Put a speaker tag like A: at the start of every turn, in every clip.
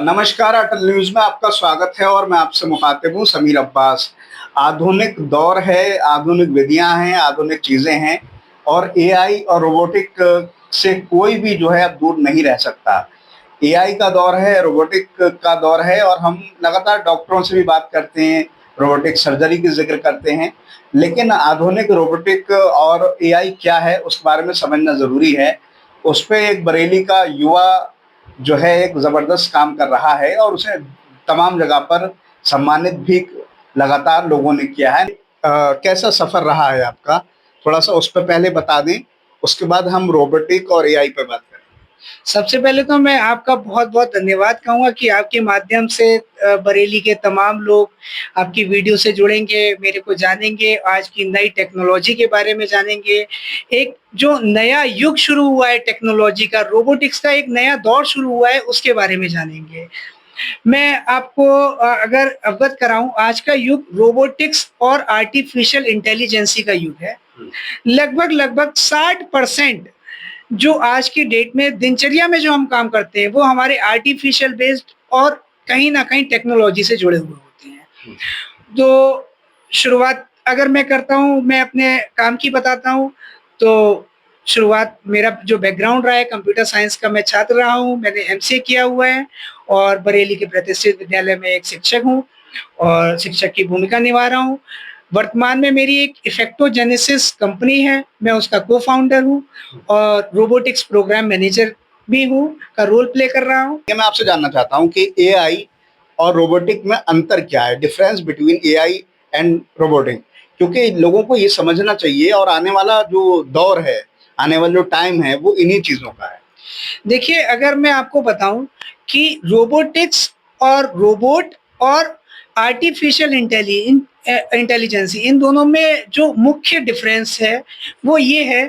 A: नमस्कार, अटल न्यूज में आपका स्वागत है और मैं आपसे मुखातिब हूँ समीर अब्बास। आधुनिक दौर है, आधुनिक विधियां हैं, आधुनिक चीजें हैं और एआई और रोबोटिक से कोई भी जो है अब दूर नहीं रह सकता। एआई का दौर है, रोबोटिक का दौर है और हम लगातार डॉक्टरों से भी बात करते हैं, रोबोटिक सर्जरी की जिक्र करते हैं। लेकिन आधुनिक रोबोटिक और एआई क्या है उस बारे में समझना जरूरी है। उस पे एक बरेली का युवा जो है एक ज़बरदस्त काम कर रहा है और उसे तमाम जगह पर सम्मानित भी लगातार लोगों ने किया है। कैसा सफ़र रहा है आपका? थोड़ा-सा उस पे पहले बता दें, उसके बाद हम रोबोटिक और एआई पे बात करें।
B: सबसे पहले तो मैं आपका बहुत-बहुत धन्यवाद कहूँगा कि आपके माध्यम से बरेली के तमाम लोग आपकी वीडियो से जुड़ेंगे, मेरे को जानेंगे, आज की नई टेक्नोलॉजी के बारे में जानेंगे। एक जो नया युग शुरू हुआ है टेक्नोलॉजी का, रोबोटिक्स का एक नया दौर शुरू हुआ है, उसके बारे में जानेंगे। मैं आपको अगर अवगत कराऊँ, आज का युग रोबोटिक्स और आर्टिफ़िशियल इंटेलिजेंसी का युग है। लगभग-लगभग 60% जो आज की डेट में दिनचर्या में जो हम काम करते हैं, वो हमारे आर्टिफ़िशियल बेस्ड और कहीं न कहीं टेक्नोलॉजी से जुड़े हुए होते हैं। तो शुरुआत अगर मैं करता हूँ, मैं अपने काम की बताता हूँ, तो शुरुआत मेरा जो बैकग्राउंड रहा है कंप्यूटर साइंस का, मैं छात्र रहा हूँ, मैंने एमसीए किया हुआ है और बरेली के प्रतिष्ठित विद्यालय में एक शिक्षक हूँ और शिक्षक की भूमिका निभा रहा हूँ। वर्तमान में मेरी एक इफेक्टोजेनेसिस कंपनी है, मैं उसका को-फाउंडर हूँ और रोबोटिक्स प्रोग्राम मैनेजर भी हूँ, का रोल प्ले कर रहा हूँ।
A: ये मैं आपसे जानना चाहता हूँ कि एआई और रोबोटिक में अंतर क्या है? Difference between AI and robotic, क्योंकि लोगों को ये समझना चाहिए और आने वाला जो दौर है, आने वाला जो टाइम है, वो इन्हीं चीज़ों का है।
B: देखिए, अगर मैं आपको बताऊँ कि रोबोटिक्स और रोबोट और आर्टिफ़िशियल इंटेलिजेंसी इन दोनों में जो मुख्य डिफ़रेंस है, वो ये है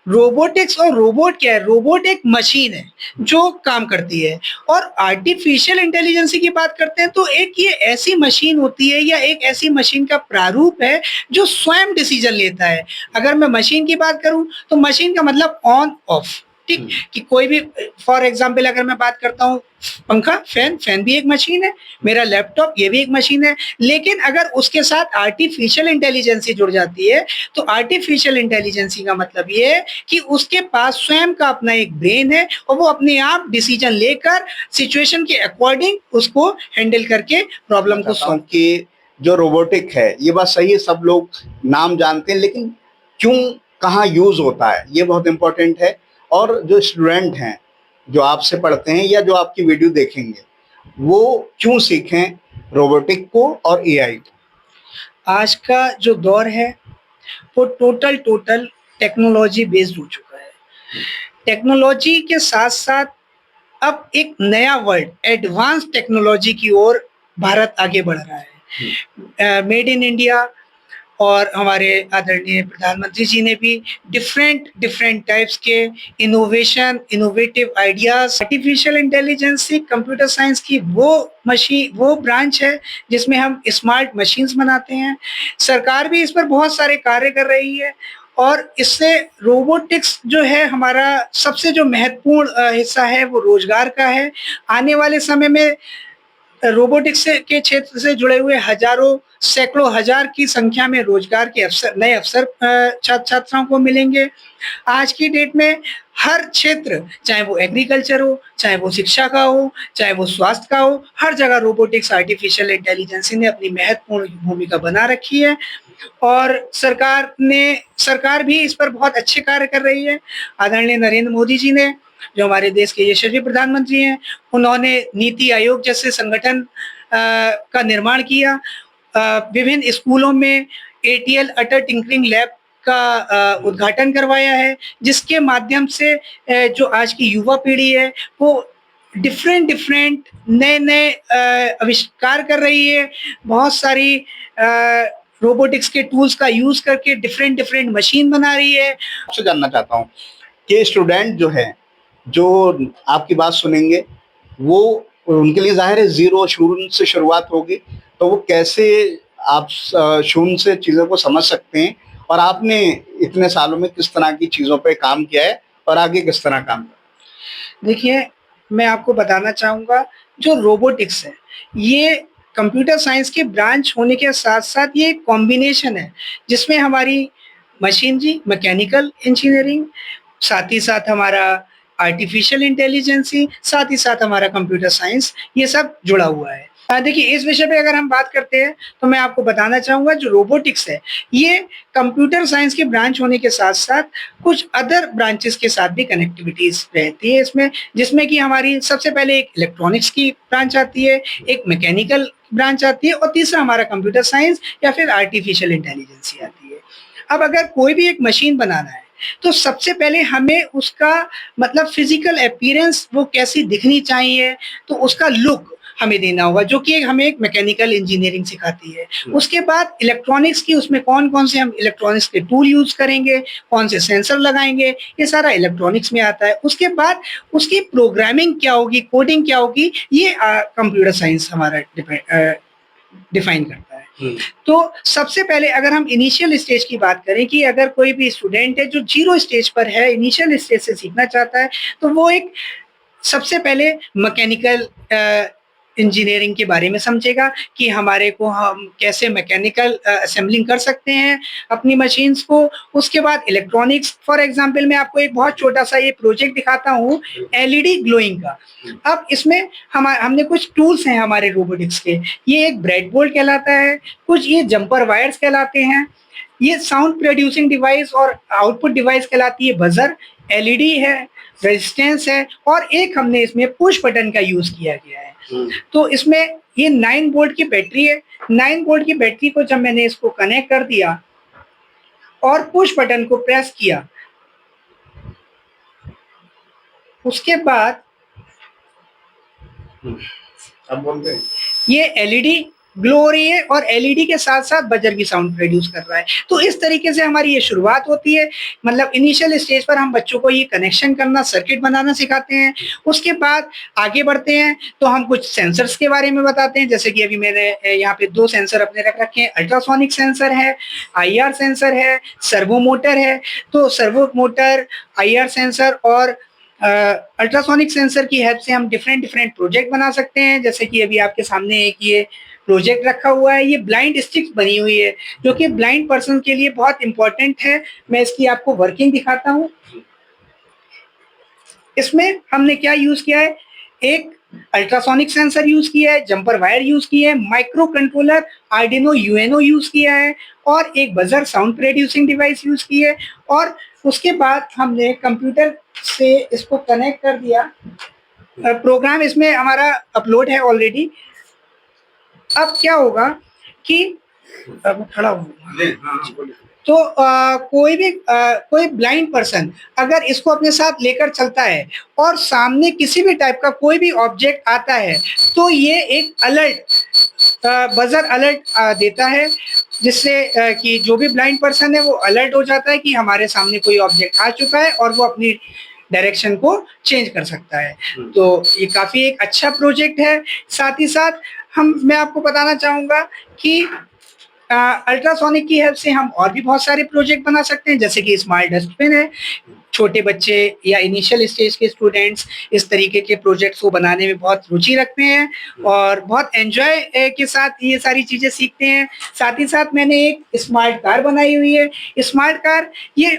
B: रोबोटिक्स और रोबोट क्या है, रोबोट एक मशीन है, जो काम करती है और आर्टिफ़िशियल इंटेलिजेंसी की बात करते हैं तो एक ये ऐसी मशीन होती है या एक ऐसी मशीन का प्रारूप है, जो स्वयं डिसीज़न लेता है। अगर मैं मशीन की बात करूँ, तो मशीन का मतलब ऑन ऑफ, ठीक? कि कोई भी फॉर एग्ज़ाम्पल अगर मैं बात करता हूँ पंखा, फैन भी एक मशीन है, मेरा लैपटॉप ये भी एक मशीन है। लेकिन अगर उसके साथ आर्टिफ़िशियल इंटेलिजेंसी जुड़ जाती है, तो आर्टिफ़िशियल इंटेलिजेंसी का मतलब ये है कि उसके पास स्वयं का अपना एक ब्रेन है और वो अपने आप डिसीज़न लेकर सिचुएशन के अकॉर्डिंग उसको हैंडल करके प्रॉब्लम को सॉल्व
A: कि जो रोबोटिक है, ये बात सही है, सब लोग नाम जानते हैं, लेकिन क्यों, कहाँ यूज़ होता है, ये बहुत इम्पोर्टेंट है। और जो स्टूडेंट हैं, जो आपसे पढ़ते हैं या जो आपकी वीडियो देखेंगे, वो क्यों सीखें रोबोटिक को और एआई को?
B: आज का जो दौर है, वो टोटल टेक्नोलॉजी बेस्ड हो चुका है। टेक्नोलॉजी के साथ-साथ अब एक नया वर्ल्ड एडवांस टेक्नोलॉजी की ओर भारत आगे बढ़ रहा है। मेड इन इंडिया और हमारे आदरणीय प्रधानमंत्री जी ने भी डिफरेंट टाइप्स के innovative ideas, artificial intelligence, computer science की वो ब्रांच है जिसमें हम स्मार्ट मशीन्स बनाते हैं। सरकार भी इस पर बहुत सारे कार्य कर रही है और इससे रोबोटिक्स जो है हमारा सबसे जो महत्वपूर्ण हिस्सा है वो रोज़गार का है। आने वाले समय में रोबोटिक्स के क्षेत्र से जुड़े हुए हज़ारों, सैकड़ों हज़ार की संख्या में रोज़गार के अवसर, नए अवसर छात्र-छात्राओं को मिलेंगे। आज की डेट में हर क्षेत्र, चाहे वो एग्रीकल्चर हो, चाहे वो शिक्षा का हो, चाहे वो स्वास्थ्य का हो, हर जगह रोबोटिक्स, आर्टिफ़िशियल इंटेलिजेंसी ने अपनी महत्वपूर्ण भूमिका बना रखी है और सरकार भी इस पर बहुत अच्छे कार्य कर रही है। आदरणीय नरेंद्र मोदी जी ने, जो हमारे देश के यशस्वी प्रधानमंत्री हैं, उन्होंने नीति आयोग जैसे संगठन का निर्माण किया। विभिन्न स्कूलों में एटीएल अटल टिंकरिंग लैब का उद्घाटन करवाया है, जिसके माध्यम से जो आज की युवा पीढ़ी है, वो डिफरेंट नए-नए आविष्कार कर रही है। बहुत सारी रोबोटिक्स के टूल्स का यूज़ करके डिफरेंट मशीन बना रही है।
A: आपसे जानना चाहता हूँ कि स्टूडेंट जो है, जो आपकी बात सुनेंगे, वो उनके लिए ज़ाहिर है ज़ीरो शुरू से शुरुआत होगी, तो वो कैसे आप शून्य से चीज़ों को समझ सकते हैं और आपने इतने सालों में किस तरह की चीज़ों पे काम किया है और आगे किस तरह काम
B: देखिए, मैं आपको बताना चाहूँगा जो रोबोटिक्स है, ये कंप्यूटर साइंस के ब्रांच होने के साथ-साथ ये एक कॉम्बिनेशन है, जिसमें हमारी मशीनरी, मैकेनिकल इंजीनियरिंग, साथ ही साथ हमारा आर्टिफ़िशियल इंटेलिजेंसी, साथ ही साथ हमारा कंप्यूटर साइंस, ये सब जुड़ा हुआ है। देखिए इस विषय पे अगर हम बात करते हैं, तो मैं आपको बताना चाहूँगा जो रोबोटिक्स है, ये कंप्यूटर साइंस के ब्रांच होने के साथ-साथ कुछ अदर ब्रांचेस के साथ भी कनेक्टिविटीज़ रहती है इसमें, जिसमें कि हमारी सबसे पहले एक इलेक्ट्रॉनिक्स की ब्रांच आती है, एक मैकेनिकल ब्रांच आती है और तीसरा हमारा कंप्यूटर साइंस या फिर आर्टिफ़िशियल इंटेलिजेंसी आती है। अब अगर कोई भी एक मशीन बनाना है, तो सबसे पहले हमें उसका मतलब फ़िज़िकल अपीयरेंस वो कैसी दिखनी चाहिए, तो उसका लुक हमें देना होगा, जो कि हमें एक मैकेनिकल इंजीनियरिंग सिखाती है। उसके बाद इलेक्ट्रॉनिक्स की उसमें कौन-कौन से हम इलेक्ट्रॉनिक्स के टूल यूज़ करेंगे, कौन से सेंसर लगाएँगे, ये सारा इलेक्ट्रॉनिक्स में आता है। उसके बाद उसकी प्रोग्रामिंग क्या होगी, कोडिंग क्या होगी, ये कंप्यूटर साइंस हमारा डिफाइन करता है। तो सबसे पहले अगर हम इनिशियल स्टेज की बात करें कि अगर कोई भी स्टूडेंट है जो ज़ीरो स्टेज पर है, इनिशियल स्टेज से सीखना चाहता है, तो वो एक सबसे पहले मैकेनिकल इंजीनियरिंग के बारे में समझेगा कि हमारे को हम कैसे मैकेनिकल असेंबलिंग कर सकते हैं अपनी मशीन्स को। उसके बाद इलेक्ट्रॉनिक्स फॉर एग्ज़ाम्पल मैं आपको एक बहुत छोटा-सा ये प्रोजेक्ट दिखाता हूँ एलईडी ग्लोइंग का। अब इसमें हमने कुछ टूल्स हैं हमारे रोबोटिक्स के। ये एक ब्रेडबोर्ड कहलाता है, कुछ ये जम्पर वायर्स कहलाते हैं, ये साउंड प्रोड्यूसिंग डिवाइस और आउटपुट डिवाइस कहलाती है बज़र, एलईडी है, रेजिस्टेंस है और एक हमने इसमें पुश बटन का यूज़ किया गया है। तो इसमें ये 9 वोल्ट की बैटरी है, 9 वोल्ट की बैटरी को जब मैंने इसको कनेक्ट कर दिया और पुश बटन को प्रेस किया, उसके बाद
A: अब बोलते हैं
B: ये एलईडी ग्लो हो रही है और एलईडी के साथ-साथ बजर की साउंड प्रोड्यूस कर रहा है। तो इस तरीके से हमारी ये शुरुआत होती है। मतलब इनिशियल स्टेज पर हम बच्चों को ये कनेक्शन करना, सर्किट बनाना सिखाते हैं। उसके बाद आगे बढ़ते हैं तो हम कुछ सेंसर्स के बारे में बताते हैं। जैसे कि अभी मैंने यहाँ पे 2 सेंसर अपने रख रखे हैं। अल्ट्रासोनिक सेंसर है, आईआर सेंसर है, सर्वो मोटर है। तो सर्वो मोटर, आईआर सेंसर और अल्ट्रासोनिक सेंसर की हेल्प से हम डिफरेंट प्रोजेक्ट बना सकते हैं। जैसे कि अभी आपके सामने एक ये प्रोजेक्ट रखा हुआ है, ये ब्लाइंड स्टिक्स बनी हुई है, जो कि ब्लाइंड पर्सन के लिए बहुत इम्पोर्टेंट है। मैं इसकी आपको वर्किंग दिखाता हूँ। इसमें हमने क्या यूज़ किया है, एक अल्ट्रासोनिक सेंसर यूज़ किया है, जम्पर वायर यूज़ किया है, micro controller Arduino UNO use किया है और एक buzzer sound producing device use की है और उसके बाद हमने कंप्यूटर से इसको कनेक्ट कर दिया। प्रोग्राम इसमें हमारा अपलोड है ऑलरेडी। अब क्या होगा कि मैं खड़ा हूँ। तो कोई ब्लाइंड पर्सन अगर इसको अपने साथ लेकर चलता है और सामने किसी भी टाइप का कोई भी ऑब्जेक्ट आता है, तो ये एक अलर्ट बजर अलर्ट देता है, जिससे कि जो भी ब्लाइंड पर्सन है वो अलर्ट हो जाता है कि हमारे सामने कोई ऑब्जेक्ट आ चुका है और वो अपनी डायरेक्शन को चेंज कर सकता है। तो ये काफ़ी एक अच्छा प्रोजेक्ट है। साथ ही साथ मैं आपको बताना चाहूँगा कि अल्ट्रासोनिक की हेल्प से हम और भी बहुत सारे प्रोजेक्ट बना सकते हैं, जैसे कि स्मार्ट डस्टबिन है। छोटे बच्चे या इनिशियल स्टेज के स्टूडेंट्स इस तरीके के प्रोजेक्ट्स को बनाने में बहुत रुचि रखते हैं और बहुत एन्जॉय के साथ ये सारी चीज़ें सीखते हैं। साथ ही साथ मैंने एक स्मार्ट कार बनाई हुई है। स्मार्ट कार ये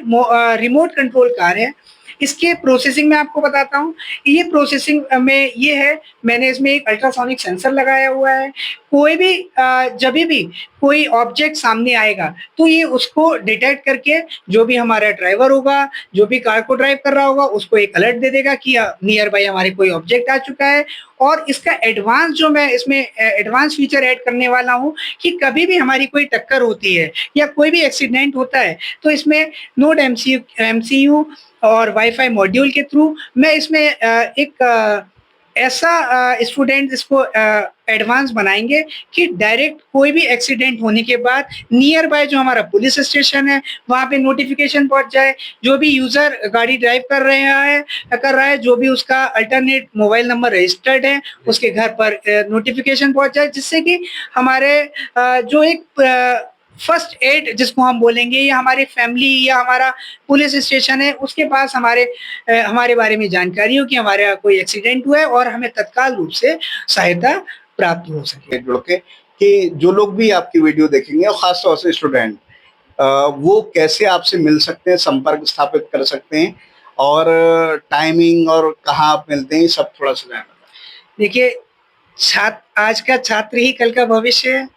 B: रिमोट कंट्रोल कार है। इसके प्रोसेसिंग मैं आपको बताता हूँ। ये प्रोसेसिंग में ये है, मैंने इसमें एक अल्ट्रासोनिक सेंसर लगाया हुआ है। कोई भी जभी भी कोई ऑब्जेक्ट सामने आएगा, तो ये उसको डिटेक्ट करके जो भी हमारा ड्राइवर होगा, जो भी कार को ड्राइव कर रहा होगा, उसको एक अलर्ट दे देगा कि नियर बाय हमारे कोई ऑब्जेक्ट आ चुका है। और इसका एडवांस जो मैं इसमें एडवांस फीचर ऐड करने वाला हूँ कि कभी भी हमारी कोई टक्कर होती है या कोई भी एक्सीडेंट होता है, तो इसमें नोड एमसीयू और वाईफाई मॉड्यूल के थ्रू मैं इसमें एक ऐसा स्टूडेंट इसको एडवांस बनाएंगे कि डायरेक्ट कोई भी एक्सीडेंट होने के बाद नियर बाय जो हमारा पुलिस स्टेशन है वहाँ पे नोटिफिकेशन पहुंच जाए। जो भी यूजर गाड़ी ड्राइव कर रहा है जो भी उसका अल्टरनेट मोबाइल नंबर रजिस्टर्ड है उसके घर पर नोटिफिकेशन पहुंच जाए, जिससे कि हमारे जो एक फर्स्ट एड जिसको हम बोलेंगे या हमारी फैमिली या हमारा पुलिस स्टेशन है उसके पास हमारे बारे में जानकारी हो कि हमारे यहाँ कोई एक्सीडेंट हुआ है और हमें तत्काल रूप से सहायता प्राप्त हो सके।
A: जुड़ के कि जो लोग भी आपकी वीडियो देखेंगे और खासतौर से स्टूडेंट, वो कैसे आपसे मिल सकते हैं, संपर्क स्थापित कर सकते हैं, और टाइमिंग और कहाँ आप मिलते हैं, सब थोड़ा सा जाना।
B: देखिए, आज का छात्र ही कल का भविष्य है।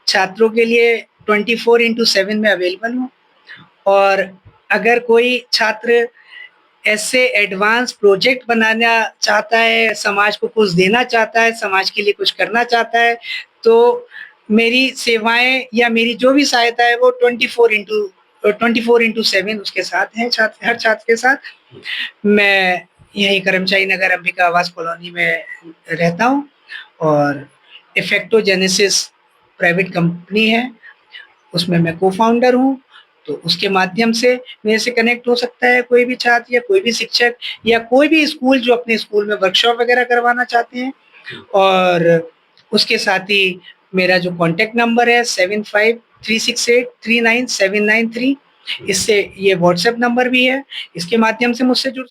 B: छात्रों के लिए 24/7 में अवेलेबल हूँ, और अगर कोई छात्र ऐसे एडवांस प्रोजेक्ट बनाना चाहता है, समाज को कुछ देना चाहता है, समाज के लिए कुछ करना चाहता है, तो मेरी सेवाएं या मेरी जो भी सहायता है वो 24/7 उसके साथ है, हर छात्र के साथ। मैं यही कर्मचारी नगर अंबिका आवास कॉलोनी में रहता हूँ, और इफेक्टोजेनेसिस प्राइवेट कंपनी है, उसमें मैं को-फाउंडर हूँ। तो उसके माध्यम से मेरे से कनेक्ट हो सकता है कोई भी छात्र या कोई भी शिक्षक या कोई भी स्कूल जो अपने स्कूल में वर्कशॉप वगैरह करवाना चाहते हैं। और उसके साथ ही मेरा जो कॉन्टैक्ट नंबर है 7536839793, इससे ये व्हाट्सएप नंबर भी है, इसके माध्यम से मुझसे जुड़